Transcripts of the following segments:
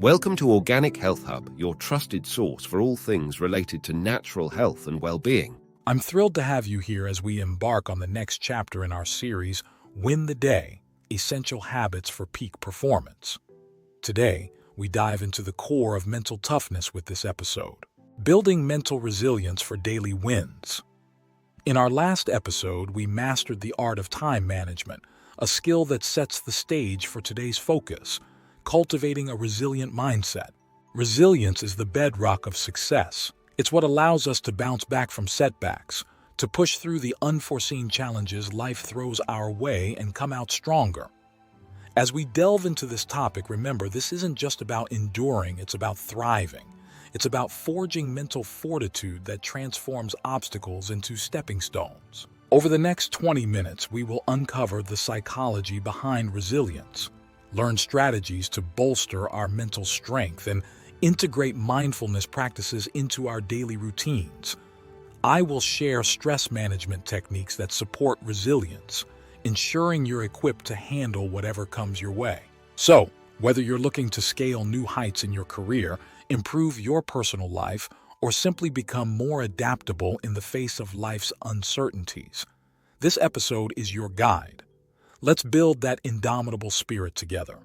Welcome to Organic Health Hub, your trusted source for all things related to natural health and well-being. I'm thrilled to have you here as we embark on the next chapter in our series, Win the Day: Essential Habits for Peak Performance. Today, we dive into the core of mental toughness with this episode, building mental resilience for daily wins. In our last episode, we mastered the art of time management, a skill that sets the stage for today's focus, cultivating a resilient mindset. Resilience is the bedrock of success. It's what allows us to bounce back from setbacks, to push through the unforeseen challenges life throws our way and come out stronger. As we delve into this topic, remember, this isn't just about enduring, it's about thriving. It's about forging mental fortitude that transforms obstacles into stepping stones. Over the next 20 minutes, we will uncover the psychology behind resilience, learn strategies to bolster our mental strength, and integrate mindfulness practices into our daily routines. I will share stress management techniques that support resilience, ensuring you're equipped to handle whatever comes your way. So, whether you're looking to scale new heights in your career, improve your personal life, or simply become more adaptable in the face of life's uncertainties, this episode is your guide. Let's build that indomitable spirit together.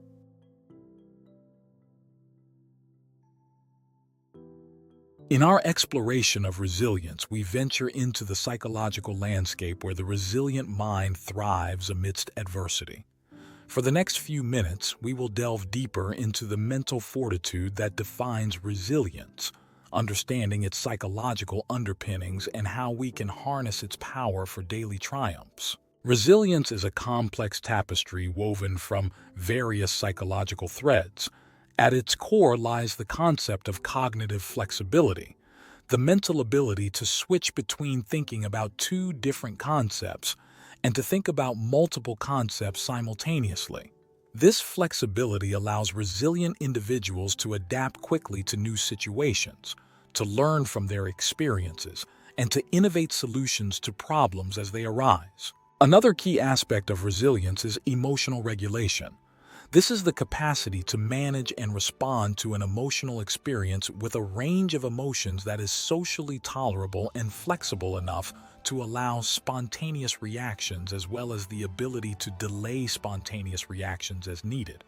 In our exploration of resilience, we venture into the psychological landscape where the resilient mind thrives amidst adversity. For the next few minutes, we will delve deeper into the mental fortitude that defines resilience, understanding its psychological underpinnings and how we can harness its power for daily triumphs. Resilience is a complex tapestry woven from various psychological threads. At its core lies the concept of cognitive flexibility, the mental ability to switch between thinking about two different concepts and to think about multiple concepts simultaneously. This flexibility allows resilient individuals to adapt quickly to new situations, to learn from their experiences, and to innovate solutions to problems as they arise. Another key aspect of resilience is emotional regulation. This is the capacity to manage and respond to an emotional experience with a range of emotions that is socially tolerable and flexible enough to allow spontaneous reactions, as well as the ability to delay spontaneous reactions as needed.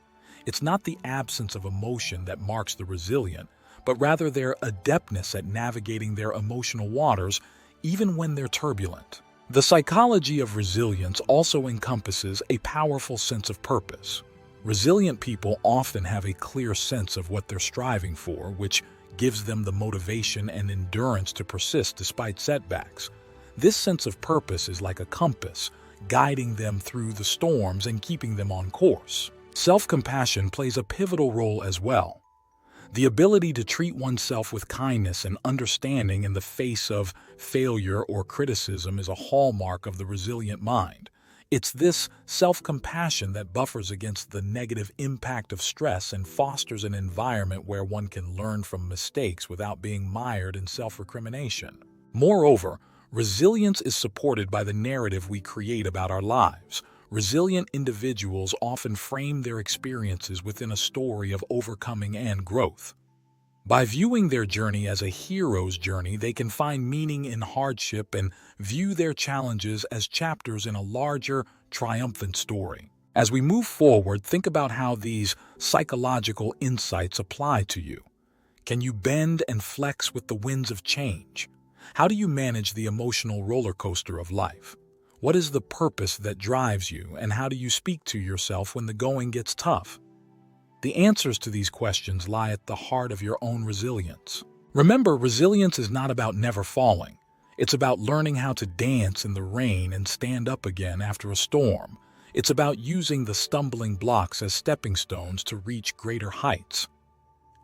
It's not the absence of emotion that marks the resilient, but rather their adeptness at navigating their emotional waters, even when they're turbulent. The psychology of resilience also encompasses a powerful sense of purpose. Resilient people often have a clear sense of what they're striving for, which gives them the motivation and endurance to persist despite setbacks. This sense of purpose is like a compass, guiding them through the storms and keeping them on course. Self-compassion plays a pivotal role as well. The ability to treat oneself with kindness and understanding in the face of failure or criticism is a hallmark of the resilient mind. It's this self-compassion that buffers against the negative impact of stress and fosters an environment where one can learn from mistakes without being mired in self-recrimination. Moreover, resilience is supported by the narrative we create about our lives. Resilient individuals often frame their experiences within a story of overcoming and growth. By viewing their journey as a hero's journey, they can find meaning in hardship and view their challenges as chapters in a larger, triumphant story. As we move forward, think about how these psychological insights apply to you. Can you bend and flex with the winds of change? How do you manage the emotional roller coaster of life? What is the purpose that drives you, and how do you speak to yourself when the going gets tough? The answers to these questions lie at the heart of your own resilience. Remember, resilience is not about never falling. It's about learning how to dance in the rain and stand up again after a storm. It's about using the stumbling blocks as stepping stones to reach greater heights.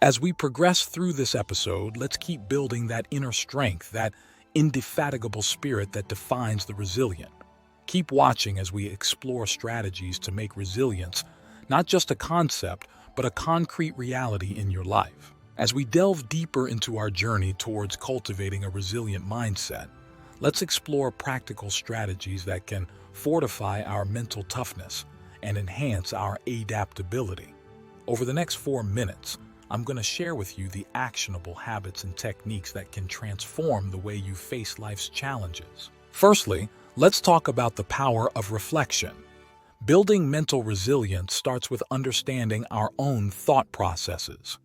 As we progress through this episode, let's keep building that inner strength, that indefatigable spirit that defines the resilient. Keep watching as we explore strategies to make resilience not just a concept, but a concrete reality in your life. As we delve deeper into our journey towards cultivating a resilient mindset, let's explore practical strategies that can fortify our mental toughness and enhance our adaptability. Over the next 4 minutes, I'm going to share with you the actionable habits and techniques that can transform the way you face life's challenges. Firstly, let's talk about the power of reflection. Building mental resilience starts with understanding our own thought processes.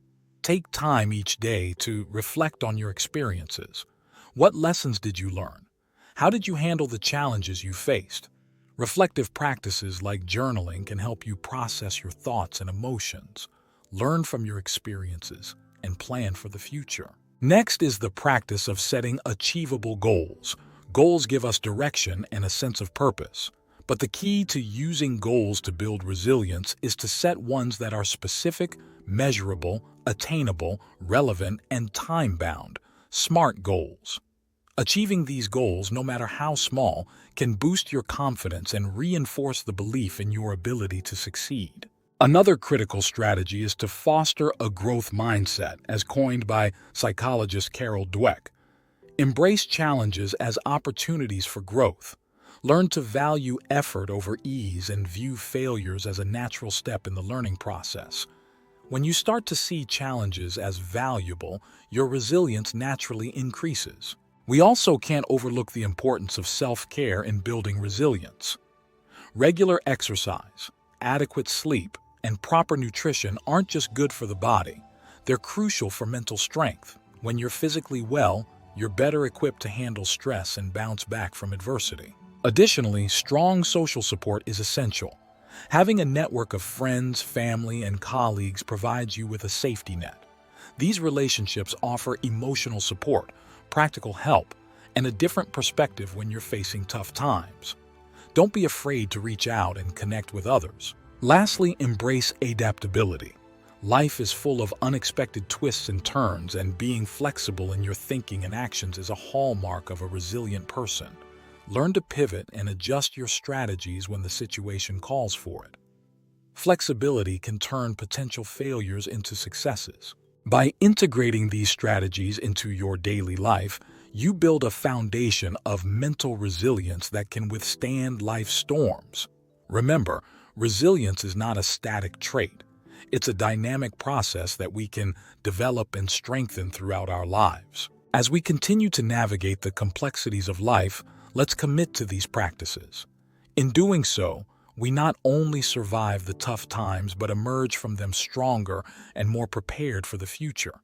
Take time each day to reflect on your experiences. What lessons did you learn? How did you handle the challenges you faced? Reflective practices like journaling can help you process your thoughts and emotions, learn from your experiences, and plan for the future. Next is the practice of setting achievable goals. Goals give us direction and a sense of purpose. But the key to using goals to build resilience is to set ones that are specific, measurable, attainable, relevant, and time-bound. SMART goals. Achieving these goals, no matter how small, can boost your confidence and reinforce the belief in your ability to succeed. Another critical strategy is to foster a growth mindset, as coined by psychologist Carol Dweck. Embrace challenges as opportunities for growth. Learn to value effort over ease and view failures as a natural step in the learning process. When you start to see challenges as valuable, your resilience naturally increases. We also can't overlook the importance of self-care in building resilience. Regular exercise, adequate sleep, and proper nutrition aren't just good for the body. They're crucial for mental strength. When you're physically well, you're better equipped to handle stress and bounce back from adversity. Additionally, strong social support is essential. Having a network of friends, family, and colleagues provides you with a safety net. These relationships offer emotional support, practical help, and a different perspective when you're facing tough times. Don't be afraid to reach out and connect with others. Lastly, embrace adaptability. Life is full of unexpected twists and turns, and being flexible in your thinking and actions is a hallmark of a resilient person. Learn to pivot and adjust your strategies when the situation calls for it. Flexibility can turn potential failures into successes. By integrating these strategies into your daily life, you build a foundation of mental resilience that can withstand life's storms. Remember, resilience is not a static trait. It's a dynamic process that we can develop and strengthen throughout our lives. As we continue to navigate the complexities of life, let's commit to these practices. In doing so, we not only survive the tough times but emerge from them stronger and more prepared for the future.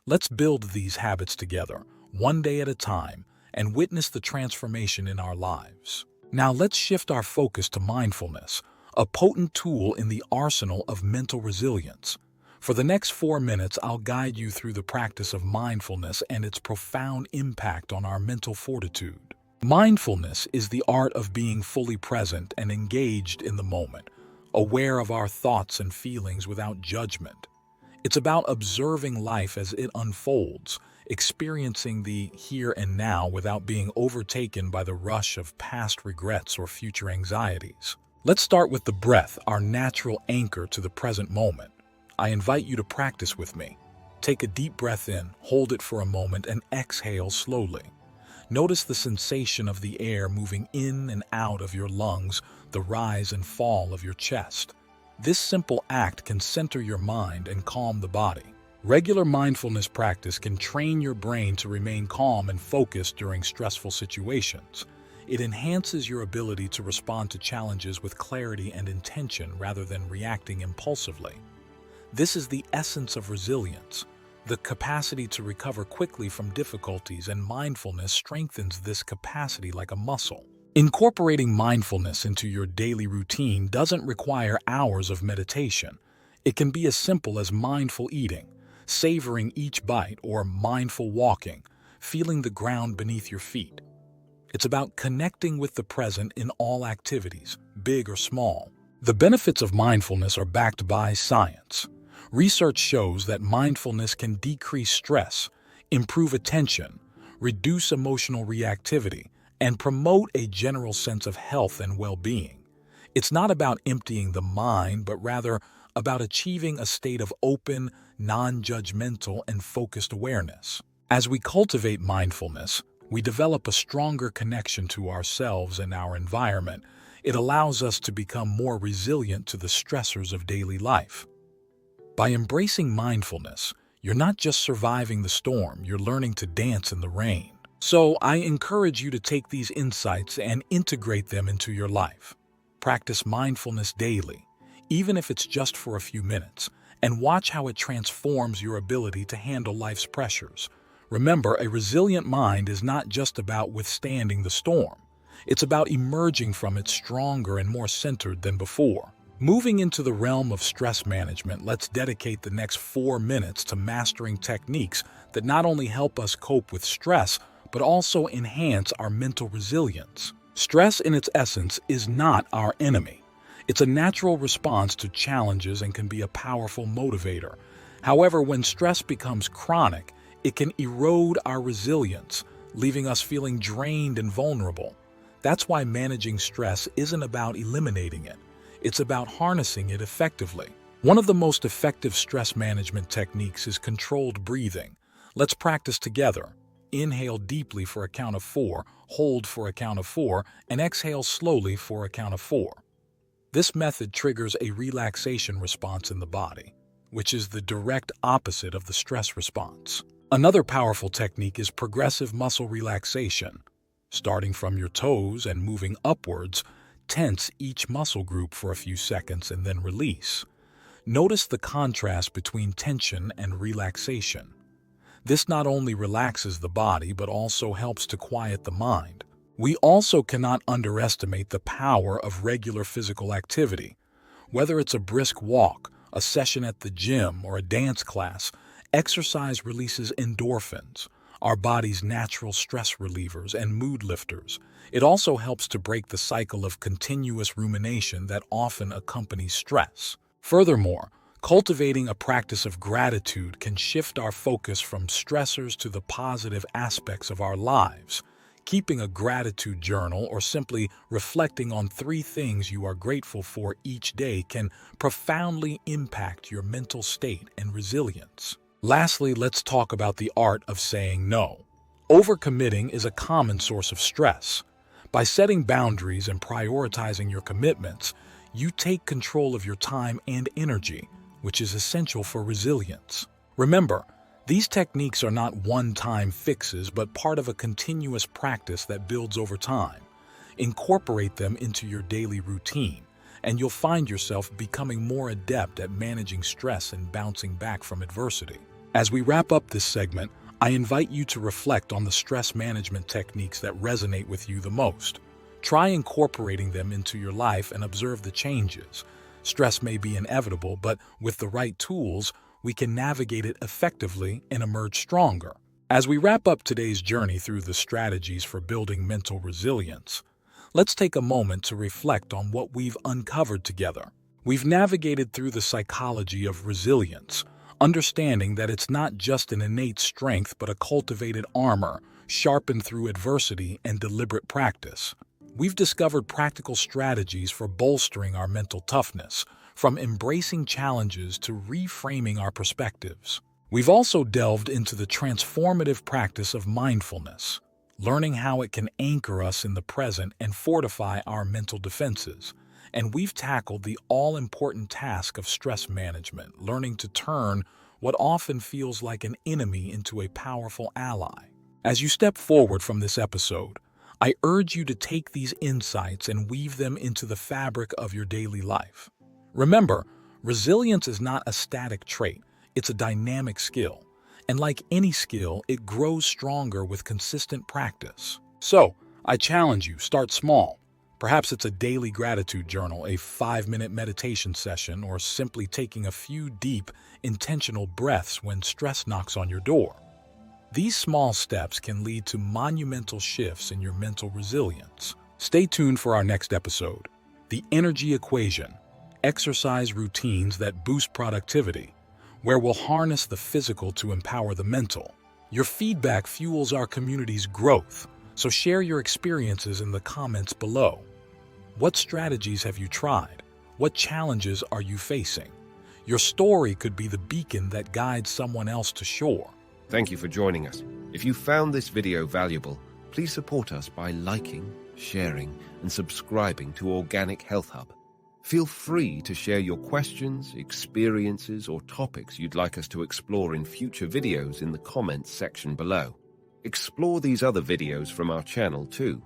Let's build these habits together, one day at a time, and witness the transformation in our lives. Now let's shift our focus to mindfulness, a potent tool in the arsenal of mental resilience. For the next 4 minutes, I'll guide you through the practice of mindfulness and its profound impact on our mental fortitude. Mindfulness is the art of being fully present and engaged in the moment, aware of our thoughts and feelings without judgment. It's about observing life as it unfolds, experiencing the here and now without being overtaken by the rush of past regrets or future anxieties. Let's start with the breath, our natural anchor to the present moment. I invite you to practice with me. Take a deep breath in, hold it for a moment, and exhale slowly. Notice the sensation of the air moving in and out of your lungs, the rise and fall of your chest. This simple act can center your mind and calm the body. Regular mindfulness practice can train your brain to remain calm and focused during stressful situations. It enhances your ability to respond to challenges with clarity and intention rather than reacting impulsively. This is the essence of resilience, the capacity to recover quickly from difficulties, and mindfulness strengthens this capacity like a muscle. Incorporating mindfulness into your daily routine doesn't require hours of meditation. It can be as simple as mindful eating, savoring each bite, or mindful walking, feeling the ground beneath your feet. It's about connecting with the present in all activities, big or small. The benefits of mindfulness are backed by science. Research shows that mindfulness can decrease stress, improve attention, reduce emotional reactivity, and promote a general sense of health and well-being. It's not about emptying the mind, but rather about achieving a state of open, non-judgmental, and focused awareness. As we cultivate mindfulness, we develop a stronger connection to ourselves and our environment. It allows us to become more resilient to the stressors of daily life. By embracing mindfulness, you're not just surviving the storm, you're learning to dance in the rain. So I encourage you to take these insights and integrate them into your life. Practice mindfulness daily, even if it's just for a few minutes, and watch how it transforms your ability to handle life's pressures. Remember, a resilient mind is not just about withstanding the storm. It's about emerging from it stronger and more centered than before. Moving into the realm of stress management, let's dedicate the next 4 minutes to mastering techniques that not only help us cope with stress, but also enhance our mental resilience. Stress, in its essence, is not our enemy. It's a natural response to challenges and can be a powerful motivator. However, when stress becomes chronic, it can erode our resilience, leaving us feeling drained and vulnerable. That's why managing stress isn't about eliminating it. It's about harnessing it effectively. One of the most effective stress management techniques is controlled breathing. Let's practice together. Inhale deeply for a count of 4, hold for a count of 4, and exhale slowly for a count of 4. This method triggers a relaxation response in the body, which is the direct opposite of the stress response. Another powerful technique is progressive muscle relaxation. Starting from your toes and moving upwards, tense each muscle group for a few seconds and then release. Notice the contrast between tension and relaxation. This not only relaxes the body but also helps to quiet the mind. We also cannot underestimate the power of regular physical activity. Whether it's a brisk walk, a session at the gym, or a dance class, exercise releases endorphins, our body's natural stress relievers and mood lifters. It also helps to break the cycle of continuous rumination that often accompanies stress. Furthermore, cultivating a practice of gratitude can shift our focus from stressors to the positive aspects of our lives. Keeping a gratitude journal or simply reflecting on 3 things you are grateful for each day can profoundly impact your mental state and resilience. Lastly, let's talk about the art of saying no. Overcommitting is a common source of stress. By setting boundaries and prioritizing your commitments, you take control of your time and energy, which is essential for resilience. Remember, these techniques are not one-time fixes, but part of a continuous practice that builds over time. Incorporate them into your daily routine, and you'll find yourself becoming more adept at managing stress and bouncing back from adversity. As we wrap up this segment, I invite you to reflect on the stress management techniques that resonate with you the most. Try incorporating them into your life and observe the changes. Stress may be inevitable, but with the right tools, we can navigate it effectively and emerge stronger. As we wrap up today's journey through the strategies for building mental resilience, let's take a moment to reflect on what we've uncovered together. We've navigated through the psychology of resilience, understanding that it's not just an innate strength but a cultivated armor, sharpened through adversity and deliberate practice. We've discovered practical strategies for bolstering our mental toughness, from embracing challenges to reframing our perspectives. We've also delved into the transformative practice of mindfulness, learning how it can anchor us in the present and fortify our mental defenses. And we've tackled the all-important task of stress management, learning to turn what often feels like an enemy into a powerful ally. As you step forward from this episode, I urge you to take these insights and weave them into the fabric of your daily life. Remember, resilience is not a static trait, it's a dynamic skill. And like any skill, it grows stronger with consistent practice. So, I challenge you, start small. Perhaps it's a daily gratitude journal, a 5-minute meditation session, or simply taking a few deep, intentional breaths when stress knocks on your door. These small steps can lead to monumental shifts in your mental resilience. Stay tuned for our next episode, The Energy Equation, exercise routines that boost productivity, where we'll harness the physical to empower the mental. Your feedback fuels our community's growth, so share your experiences in the comments below. What strategies have you tried? What challenges are you facing? Your story could be the beacon that guides someone else to shore. Thank you for joining us. If you found this video valuable, please support us by liking, sharing, and subscribing to Organic Health Hub. Feel free to share your questions, experiences, or topics you'd like us to explore in future videos in the comments section below. Explore these other videos from our channel too.